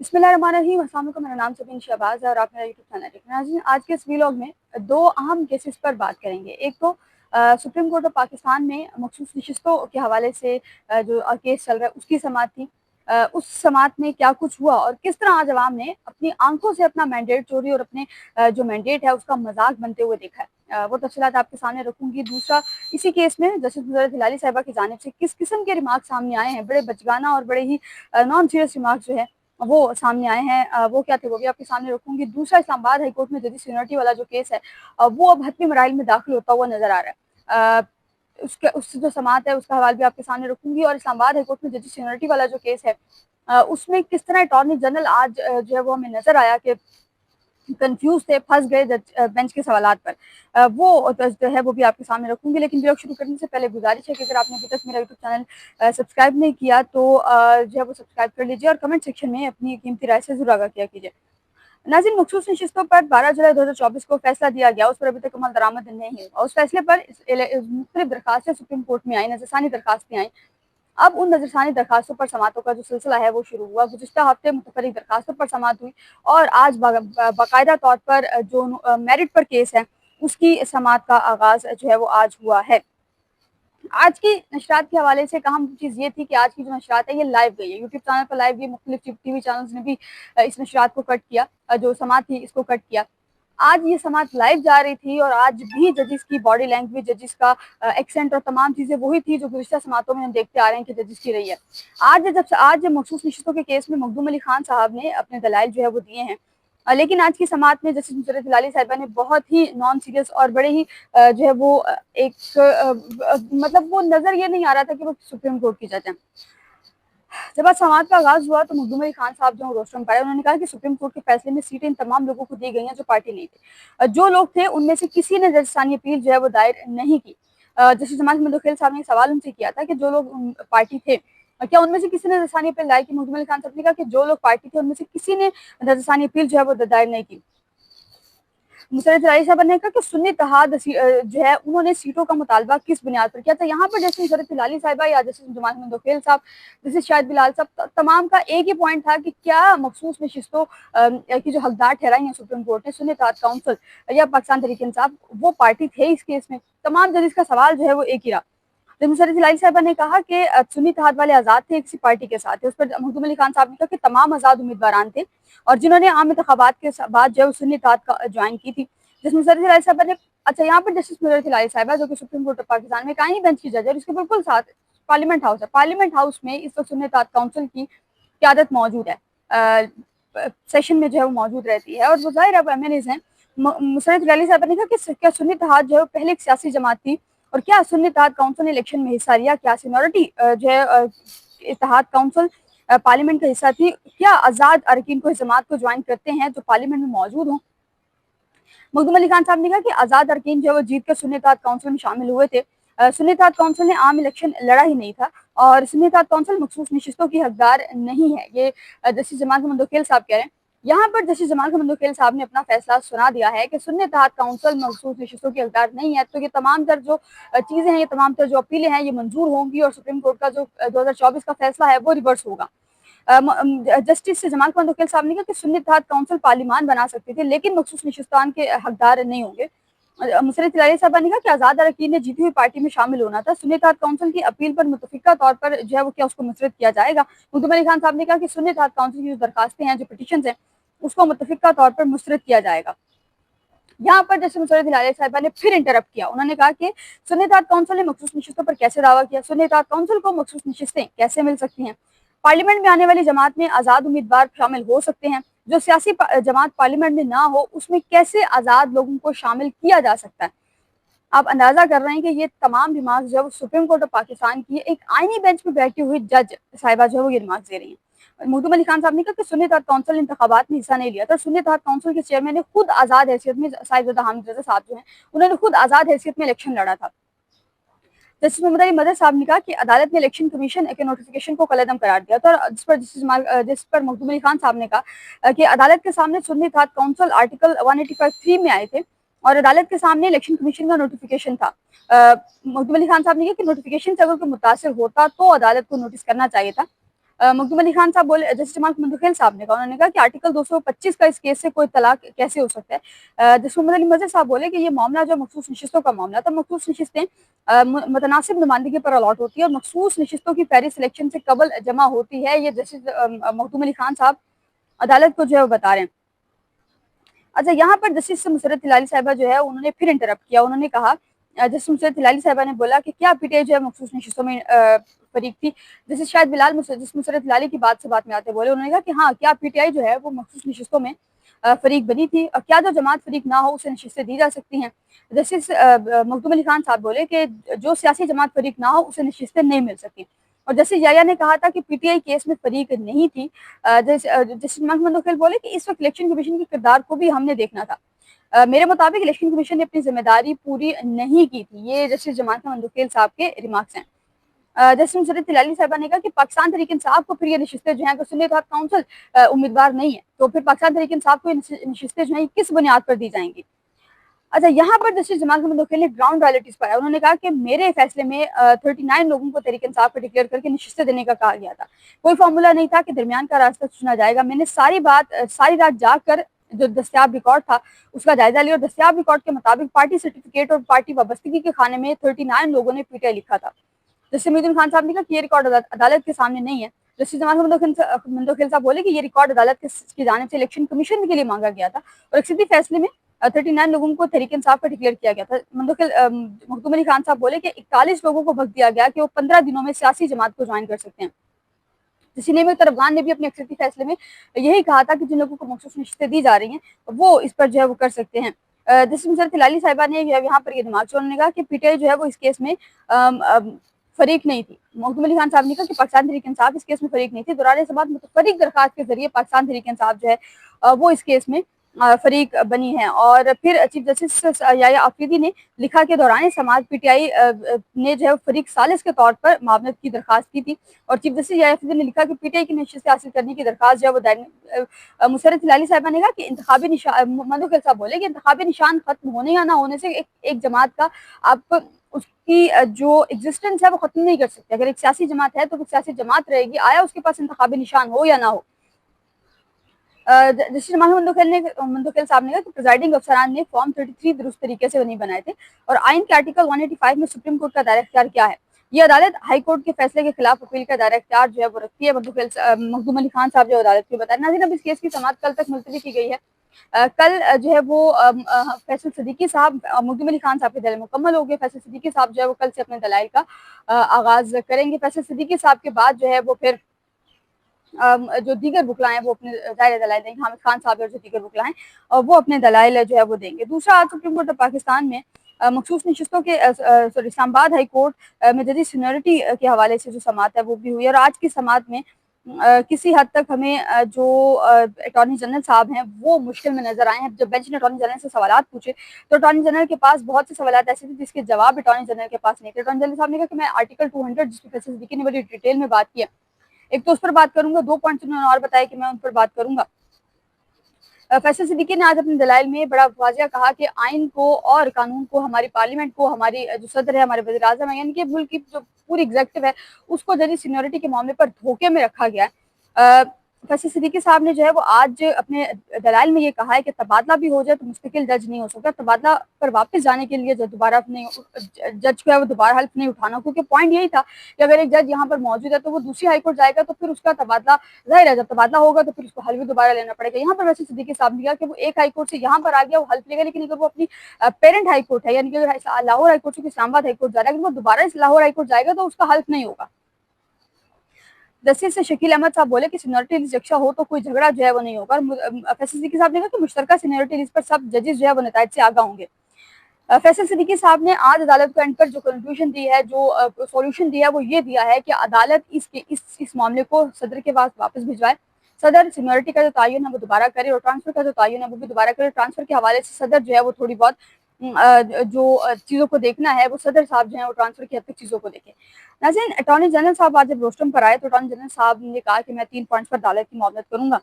बिस्मिल्लाहिर्रहमानिर्रहीम। अस्सलाम वालेकुम। मेरा नाम सबिन शहबाज है और आप मेरा यूट्यूब चैनल देख रहे हैं। आज के इस वीलॉग में दो अहम केसेस पर बात करेंगे। एक तो सुप्रीम कोर्ट ऑफ पाकिस्तान में मखसूस नशिस्तों के हवाले से जो केस चल रहा है उसकी समाअत थी। उस समाअत में क्या कुछ हुआ और किस तरह आज अवाम ने अपनी आंखों से अपना मैंडेट चोरी और अपने जो मैंडेट है उसका मजाक बनते हुए देखा है। वो तफसीलात आपके सामने रखूंगी। दूसरा, इसी केस में जस्टिस मुजर्रत हिलाली साहिबा की जानिब से किस किस्म के रिमार्क सामने आए हैं, बड़े बचगाना और बड़े ही नॉन सीरियस रिमार्क जो है वो सामने आए हैं। वो क्या थे वो भी आपके सामने रखूंगी। दूसरा, इस्लामाबाद हाई कोर्ट में जजिस सीनियरिटी वाला जो केस है वो अब हतमी मराइल में दाखिल होता हुआ नजर आ रहा है। उसके उससे जो समाअत है उसका हवाला भी आपके सामने रखूंगी। और इस्लामाबाद हाई कोर्ट में जजिस सीनियरिटी वाला जो केस है उसमें किस तरह अटॉर्नी जनरल आज जो है वो हमें नजर आया कि कंफ्यूज थे, फंस गए बेंच के सवालात पर। वो जो है वो भी आपके सामने रखूंगी। लेकिन वीडियो शुरू करने से पहले गुजारिश है कि अगर आपने अभी तक मेरा यूट्यूब चैनल सब्सक्राइब नहीं किया तो जो है वो सब्सक्राइब कर लीजिए और कमेंट सेक्शन में अपनी कीमती राय से जरूर आगाह किया कीजिए। नाज़रीन, मखसूस नशिस्तों पर 12 जुलाई 2024 को फैसला दिया गया, उस पर अभी तक अमल दरामद नहीं हुआ। उस फैसले पर मुख्तलिफ दरखास्तें सुप्रीम कोर्ट में आई, नजरसानी दरखास्तें आई। अब उन नजरसानी दरखास्तों पर समातों का जो सिलसिला है वो शुरू हुआ। गुज़िश्ता हफ्ते मुतफर्रिक दरखास्तों पर समात हुई और आज बाकायदा तौर पर जो मेरिट पर केस है उसकी समात का आगाज जो है वो आज हुआ है। आज की नशरात के हवाले से अहम चीज़ ये थी कि आज की जो नशरात है ये लाइव गई है, यूट्यूब चैनल पर लाइव गई। मुख्तलिफ टीवी चैनल्स ने भी इस नशरात को कट किया, जो समात थी इसको कट किया। आज ये समात लाइव जा रही थी और आज भी जजिस की बॉडी लैंग्वेज, जजिस का एक्सेंट और तमाम चीज़ें वही थी जो गुज़िश्ता समातों में हम देखते आ रहे हैं कि जजिस की रही है। आज मखसूस नशिस्तों के केस में मखदूम अली खान साहब ने अपने दलाइल जो है वो दिए हैं। लेकिन आज की समात में जस्टिस मुशर्रत हिलाली साहिबा ने बहुत ही नॉन सीरियस और बड़े ही जो है वो मतलब वो नजर ये नहीं आ रहा था कि वो सुप्रीम कोर्ट की जज है। जब आज समात का आगाज हुआ तो मखदूम अली खान साहब जो रोस्टर पाए, उन्होंने कहा कि सुप्रीम कोर्ट के फैसले में सीटें इन तमाम लोगों को दी गई हैं जो पार्टी नहीं थे। जो लोग थे उनमें से किसी ने जजसानी अपील जो है वो दायर नहीं की। जस्टिस जमाल मंदोखेल साहब ने सवाल उनसे किया था कि जो लोग पार्टी थे क्या उनमें से किसी ने जजसानी अपील दायर की। मखदूम अली खान साहब ने कहा कि जो लोग पार्टी थे उनमें से किसी ने जजसानी अपील जो है वो दायर नहीं की। मुसरत हिलाली साहब ने कहा कि सुन्नी इत्तेहाद जो है उन्होंने सीटों का मुतालबा किस बुनियाद पर किया था। यहाँ पर जैसे मुसरत हिलाली साहिबा या जैसे जमात मंदोखेल साहब, जैसे शाहिद बिलाल साहब, तमाम का एक ही पॉइंट था कि क्या मखसूस नशिस्तों की जो हकदार ठहराई हैं सुप्रीम कोर्ट ने, सुन्नी इत्तेहाद काउंसिल या पाकिस्तान तहरीक इंसाफ, वो पार्टी थे इस केस में। तमाम जजिस का सवाल जो है वो एक ही रहा। जब मुसरत हिलाली साहिबा ने कहा कि सुन्नी इत्तेहाद वाले आज़ाद थे, किसी पार्टी के साथ थे, उस पर मखदूम अली खान साहब ने कहा कि तमाम आज़ाद उम्मीदवार थे और जिन्होंने आम इंतखाबात के बाद जो है सुन्नी इत्तेहाद का ज्वाइन की थी। जस्टिस मुशर्रत हिलाली साहिबा ने अच्छा यहाँ पर जस्टिस मुशर्रत हिलाली साहिबा जो कि सुप्रीम कोर्ट ऑफ पाकिस्तान में कायमी बेंच की जज है, उसके बिल्कुल साथ पार्लियामेंट हाउस है। पार्लियामेंट हाउस में इस वक्त सुन्नी इत्तेहाद काउंसिल की क़यादत मौजूद है, सेशन में जो है वो मौजूद रहती है और वो ज़ाहिर है एमएनएज हैं। मुशर्रत हिलाली साहिबा ने कहा कि क्या सुन्नी इत्तेहाद जो है पहले एक सियासी जमात थी और क्या सुन्नी इत्तेहाद काउंसिल ने इलेक्शन में हिस्सा लिया, क्या सीनियरिटी जो है इत्तेहाद काउंसिल पार्लियामेंट का हिस्सा थी, क्या आज़ाद अरकान को इस जमात को ज्वाइन करते हैं जो पार्लियामेंट में मौजूद हों। मखदूम अली खान साहब ने कहा कि आज़ाद अरकान जो है वो जीत कर सुन्नी इत्तेहाद काउंसिल में शामिल हुए थे। सुन्नी इत्तेहाद काउंसिल ने आम इलेक्शन लड़ा ही नहीं था और सुन्नी इत्तेहाद काउंसिल मखसूस नशिस्तों की हकदार नहीं है। ये जस्टिस जमाल मंदोखेल साहब कह रहे हैं। यहाँ पर जस्टिस जमाल मंदोखेल साहब ने अपना फैसला सुना दिया है कि सुन्नी इत्तेहाद काउंसिल मखसूस नशिस्तों की हकदार नहीं है, तो ये तमाम तर जो चीज़ें हैं, ये तमाम तर जो अपीलें हैं, ये मंजूर होंगी और सुप्रीम कोर्ट का जो 2024 का फैसला है वो रिवर्स होगा। जस्टिस जमाल मंदोखेल साहब ने कहा कि सुन्नी इत्तेहाद काउंसिल पार्लियामान बना सकती थी लेकिन मखसूस नशिस्तान के हकदार नहीं होंगे। मुसरत हिलाली साहबा ने कहा कि आज़ाद अरकान ने जीती हुई पार्टी में शामिल होना था। सुन्नी इत्तेहाद काउंसिल की अपील पर मुतफिका तौर पर जो है वो क्या उसको मुस्तरद किया जाएगा। मखदूम अली खान साहब ने कहा कि सुन्नी इत्तेहाद काउंसिल की जो दरखास्तें हैं, जो पिटीशन हैं, उसको मुतफिका तौर पर मुस्तरद किया जाएगा। यहाँ पर जैसे मुसरत हिलाली साहिबा ने फिर इंटरप्ट किया। उन्होंने कहा कि सुन्नी इत्तेहाद काउंसिल ने मखसूस नशिस्तों पर कैसे दावा किया, सुन्नी इत्तेहाद काउंसिल को मखसूस नशिस्तें कैसे मिल सकती हैं, पार्लियामेंट में आने वाली जमात में आज़ाद उम्मीदवार शामिल हो सकते हैं, जो सियासी जमात पार्लियामेंट में ना हो उसमें कैसे आज़ाद लोगों को शामिल किया जा सकता है। आप अंदाजा कर रहे हैं कि ये तमाम रिमार्क्स जो है सुप्रीम कोर्ट ऑफ पाकिस्तान की एक आईनी बेंच में बैठी हुई जज साहिबा जो है वो ये रिमार्क्स दे रही हैं। मखदूम अली खान साहब ने कहा कि सुन्नी इत्तेहाद काउंसिल इंतखाबात में हिस्सा नहीं लिया था। सुन्नी इत्तेहाद काउंसिल के चेयरमैन ने खुद आज़ाद हैसियत में, साहिबजादा हामिद रज़ा साहब जो हैं उन्होंने खुद आज़ाद हैसियत में इलेक्शन लड़ा था। जस्टिस मोहम्मद अली मदर साहब ने कहा कि अदालत ने इलेक्शन कमीशन के नोटिफिकेशन को कलअदम करार दिया था और जिस पर मखदूम अली खान साहब ने कहा कि अदालत के सामने सुन्नी इत्तेहाद काउंसिल आर्टिकल 185(3) में आए थे और अदालत के सामने इलेक्शन कमीशन का नोटिफिकेशन था। मखदूम अली खान साहब ने कहा कि नोटिफिकेशन से अगर कोई मुतासिर होता तो अदालत को नोटिस करना चाहिए था। मखदूम अली खान साहब बोले, जस्टिस जमाल मुंतखिल साहब ने कहा, उन्होंने कहा कि आर्टिकल 225 का इस केस से कोई तलाक कैसे हो सकता है। जस्टिस मोहम्मद अली मज़हर साहब बोले कि ये मामला जो मखसूस नशिस्तों का मामला था, मखसूस नशिस्तें मुतनासिब नुमाइंदगी पर अलॉट होती है और मखसूस नशिस्तों की फहरिस्त सिलेक्शन से कबल जमा होती है। ये जस्टिस मखदूम अली खान साहब अदालत को जो है वो बता रहे हैं। अच्छा, यहाँ पर जस्टिस मुसर्रत हिलाली साहिबा जो है उन्होंने फिर इंटरप्ट किया। उन्होंने कहा, जस्टिस मुसर्रत हिलाली साहिबा ने बोला कि क्या पीटीआई जो है मखसूस नशिस्तों में फरीक थी। जैसे शायद बिलाल जस्टिस मुसर्रत हिलाली की बात से बात में आते बोले, उन्होंने कहा कि हाँ, क्या पीटीआई जो है वो मखसूस नशिस्तों में फरीक बनी थी और क्या जो जमात फरीक ना हो उसे नशिस्तें दी जा सकती हैं। जस्टिस मखदूम अली खान साहब बोले कि जो सियासी जमात फरीक ना हो उसे नशिस्तें नहीं मिल सकती। और जस्टिस याया ने कहा था कि पीटीआई केस में फरीक नहीं थी। जस्टिस महमूद मुखिल बोले कि इस वक्त इलेक्शन कमीशन के किरदार को भी हमने देखना था। मेरे मुताबिक इलेक्शन कमीशन ने अपनी जिम्मेदारी पूरी नहीं की थी। ये जस्टिस जमात मंदुखेल साहब के रिमार्क्स हैं। जस्टिस मुसर्रत हिलाली साहिबा ने कहा कि पाकिस्तान तहरीक इंसाफ को फिर ये नशिस्तें जो हैं अगर सुन्नी इत्तेहाद काउंसिल उम्मीदवार नहीं है तो फिर पाकिस्तान तहरीक इंसाफ को नशिस्तें जो हैं किस बुनियाद पर दी जाएंगी। अच्छा, यहाँ पर जस्टिस जमाल मुंतखिल ने ग्राउंड रियलिटीज पर आया। उन्होंने कहा कि मेरे फैसले में 39 लोगों को तहरीक इंसाफ पर डिक्लेयर करके नशिस्तें देने का कहा गया था। कोई फार्मूला नहीं था कि दरमियान का रास्ता चुना जाएगा। मैंने सारी रात जाग कर जो दस्तियाब रिकॉर्ड था उसका जायजा लिया और दस्तियाब रिकॉर्ड के मुताबिक पार्टी सर्टिफिकेट और पार्टी वाबस्तगी के खाने में 39 लोगों ने पीटीआई लिखा था। जस्टिस मोइनुद्दीन खान साहब ने कहा कि ये रिकॉर्ड अदालत के सामने नहीं है। जस्टिस जमाल मुंतखिल साहब बोले कि ये रिकॉर्ड अदालत की जानिब से इलेक्शन कमीशन के लिए मांगा गया था और एक सीधी फैसले में 39 लोगों को तहरीक इंसाफ पर डिक्लेयर किया गया था। मखदूम अली खान साहब बोले कि 41 लोगों को वक्त दिया गया कि वो 15 दिनों में सियासी जमात को ज्वाइन कर सकते हैं। जस्टिस नईमुल तरफगान ने भी अपने अक्सरियती फैसले में यही कहा था कि जिन लोगों को मखसूस नशिस्तें दी जा रही हैं वो इस पर जो है वो कर सकते हैं। जस्टिस मुसर्रत हिलाली साहिबा ने यहाँ पर ये दिमाग उन्होंने कहा कि पीटीआई जो है वो इस केस में फरीक नहीं थी। मखदूम अली खान साहब ने कहा कि पाकिस्तान तहरीक इंसाफ इस केस में फरीक नहीं थी। दौरान समात मुतफरीक दरखास्त के जरिए पाकिस्तान तहरीक इंसाफ जो है वो इस केस में फरीक बनी है। और फिर चीफ जस्टिस याया आफरीदी ने लिखा कि दौरान समात पीटीआई ने जो है फरीक सालिस के तौर पर मामलत की दरखास्त की थी और चीफ जस्टिस याया आफरीदी ने लिखा कि पीटीआई की नशिस्तें हासिल करने की दरखास्त जो है वो मुसर्रत हिलाली साहिबा ने कहा कि इंतखाबी निशान, मंदुखेल साहब बोले कि इंतखाबी निशान खत्म होने या ना होने से एक जमात का आप उसकी जो एग्जिस्टेंस है वो खत्म नहीं कर सकते। अगर एक सियासी जमात है तो वो सियासी जमात रहेगी, आया उसके पास इंतखाबी निशान हो या ना हो। जस्टिस जमाल मुंतखिल साहब ने कहा कि प्रिजाइडिंग अफसरान ने फॉर्म 33 दुरुस्त तरीके से नहीं बनाए थे और आइन के आर्टिकल 185 में सुप्रीम कोर्ट का दायरा इख्तियार क्या है। ये अदालत हाई कोर्ट के फैसले के खिलाफ अपील का दायरा इख्तियार जो है वो रखती है। मखदूम अली खान साहब जो अदालत को बताया। नाज़रीन, अब इस केस की समाअत कल तक मुलतवी की गई है। कल जो है वो फैसल सिद्दीकी साहब मखदूम अली खान साहब के दलाइल मुकम्मल हो गए। फैसल सिद्दीकी साहब जो है वो कल से अपने दलाइल का आगाज करेंगे। फैसल सिद्दीकी साहब के बाद जो है वो फिर जो दीगर बुकला हैं वो अपने ज़ाहिर दलाइल देंगे। हामिद खान साहब और जो दीगर बुकला हैं और वो अपने दलाइल जो है वो देंगे। दूसरा, आज सुप्रीम कोर्ट ऑफ पाकिस्तान में मखसूस नशिस्तों के सॉरी इस्लामाबाद हाई कोर्ट में जदीद सीनियरिटी के हवाले से जो समाअत है वो भी हुई और आज की समाअत में किसी हद तक हमें जो अटॉर्नी जनरल साहब हैं वो मुश्किल में नजर आए हैं। जब बेंच ने अटॉर्नी जनरल से सवालात पूछे तो अटॉर्नी जनरल के पास बहुत से सवालात ऐसे थे जिसके जवाब अटॉर्नी जनरल के पास नहीं थे। अटॉर्नी जनरल साहब ने कहा कि मैं आर्टिकल 200 जिसमें फैसल सिद्दीकी ने बड़ी डिटेल में बात की है, एक तो उस पर बात करूंगा, 2 पॉइंट्स उन्होंने और बताया कि मैं उन पर बात करूंगा। फैसल सिद्दीकी ने आज अपने दलाइल में बड़ा वाजिया कहा कि आइन को और कानून को, हमारी पार्लियामेंट को, हमारी जो सदर है, हमारे वज़ीर आज़म है, यानी कि मुल्क की जो पूरी एग्जीक्यूटिव है उसको जदीद सीनियरिटी के मामले पर धोखे में रखा गया है। फैसल सिद्दीकी साहब ने जो है वो आज अपने दलाइल में ये कहा है कि तबादला भी हो जाए तो मुस्तकिल जज नहीं हो सकता। तबादला पर वापस जाने के लिए दोबारा जज को है वो दोबारा हल्फ नहीं उठाना, क्योंकि पॉइंट यही था कि अगर एक जज यहाँ पर मौजूद है तो वो दूसरी हाईकोर्ट जाएगा तो फिर उसका तबादला जाहिर है, जब तबादला होगा तो फिर उसको हल्फ भी दोबारा लेना पड़ेगा। यहाँ पर फैसल सिद्दीकी साहब ने कहा कि वो एक हाईकोर्ट से यहाँ पर आ गया वो हल्फ लेगा, लेकिन अगर वो अपनी पेरेंट हाईकोर्ट है यानी कि लाहौर हाईकोर्ट से इस्लामाबाद हाईकोर्ट जा रहा है, अगर वो दोबारा इस लाहौर हाईकोर्ट जाएगा तो उसका हल्फ नहीं होगा। जस्टिस शकील अहमद साहब बोले कि सीनियरिटी लिस्ट यकसा हो तो कोई झगड़ा जो है वो नहीं होगा। फैसल सिद्दीकी साहब ने कहा कि मुश्तरका सीनियरिटी लिस्ट पर सब जजेस जो है वो नतायज से आगाह होंगे। फैसल सिद्दीकी साहब ने आज अदालत को एंड पर जो कंक्लूजन दी है, जो सॉल्यूशन दिया है वो ये दिया है कि अदालत इस मामले को सदर के पास वापस भिजवाए। सदर सीनियरिटी का जो तयन है वो दोबारा करे और ट्रांसफर का जो तयन है वो भी दोबारा करे। ट्रांसफर के हवाले से सदर जो है वो थोड़ी बहुत जो चीज़ों को देखना है वो सदर साहब जो है वो ट्रांसफर की हद तक चीज़ों को देखें। नाज़रीन, अटॉर्नी जनरल साहब आज जब रोस्टम पर आए तो अटॉर्नी जनरल साहब ने कहा कि मैं 3 पॉइंट्स पर अदालत की मौदत करूंगा।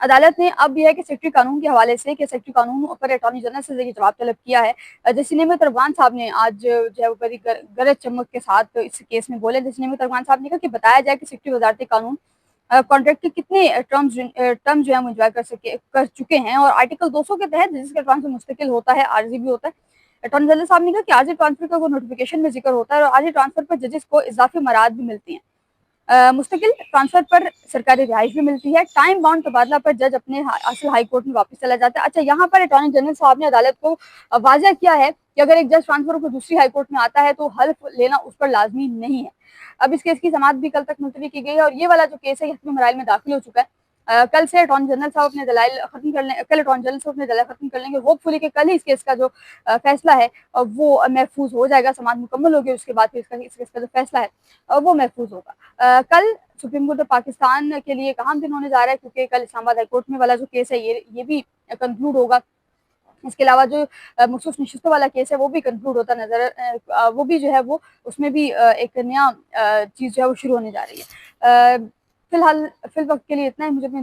अदालत ने अब यह है कि सेक्रेटरी कानून के हवाले से कि सेक्रेटरी कानून पर अटॉर्नी जनरल से ये जवाब तलब किया है। जस्टिस नेमित अरफान साहब ने आज जो है वो बड़ी गरज चमक के साथ इस केस में बोले। जस्टिस नेमित अरफान साहब ने कहा कि बताया जाए कि सेक्रेटरी वजारत कानून कॉन्ट्रैक्ट के कितने टर्म जो है एंजॉय कर चुके हैं और आर्टिकल 200 के तहत जिसका ट्रांसफर मुस्तकिल होता है, आर्जी भी होता है। अटॉर्नी जनरल साहब ने कहा कि आर्जी ट्रांसफर का वो नोटिफिकेशन में जिक्र होता है और आर्जी ट्रांसफर पर जजेस को इजाफी मराद भी मिलती हैं। मुस्तकिल ट्रांसफर पर सरकारी रिहाइश भी मिलती है। टाइम बाउंड तबादला पर जज अपने असल हाई कोर्ट में वापस चला जाता है। अच्छा, यहाँ पर अटॉर्नी जनरल साहब ने अदालत को वाज़ह किया है कि अगर एक जज ट्रांसफर को दूसरी हाई कोर्ट में आता है तो हल्फ लेना उस पर लाजमी नहीं है। अब इस केस की समाअत भी कल तक मुलतवी की गई है और ये वाला जो केस है ये हतमी मराइल में दाखिल हो चुका है। कल से अटॉर्नी जनरल साहब अपने दलाइल खत्म कर लें, कल अटॉर्नी जनरल साहब अपने दलाइल खत्म कर लेंगे। होपफुली कि कल ही इस केस का जो फैसला है वो महफूज हो जाएगा। समाअत मुकम्मल होगी, उसके बाद फिर इस केस का जो फैसला है वो महफूज होगा। कल सुप्रीम कोर्ट ऑफ पाकिस्तान के लिए एक अहम दिन होने जा रहा है क्योंकि कल इस्लामाबाद हाई कोर्ट में वाला जो केस है ये भी कंक्लूड होगा। इसके अलावा जो मखसूस नशिस्तों वाला केस है वो भी कंक्लूड होता नजर वो भी जो है वो उसमें भी एक नया चीज़ जो है वो शुरू होने जा रही है। फिलहाल फिल वक्त के लिए इतना ही। मुझे अपनी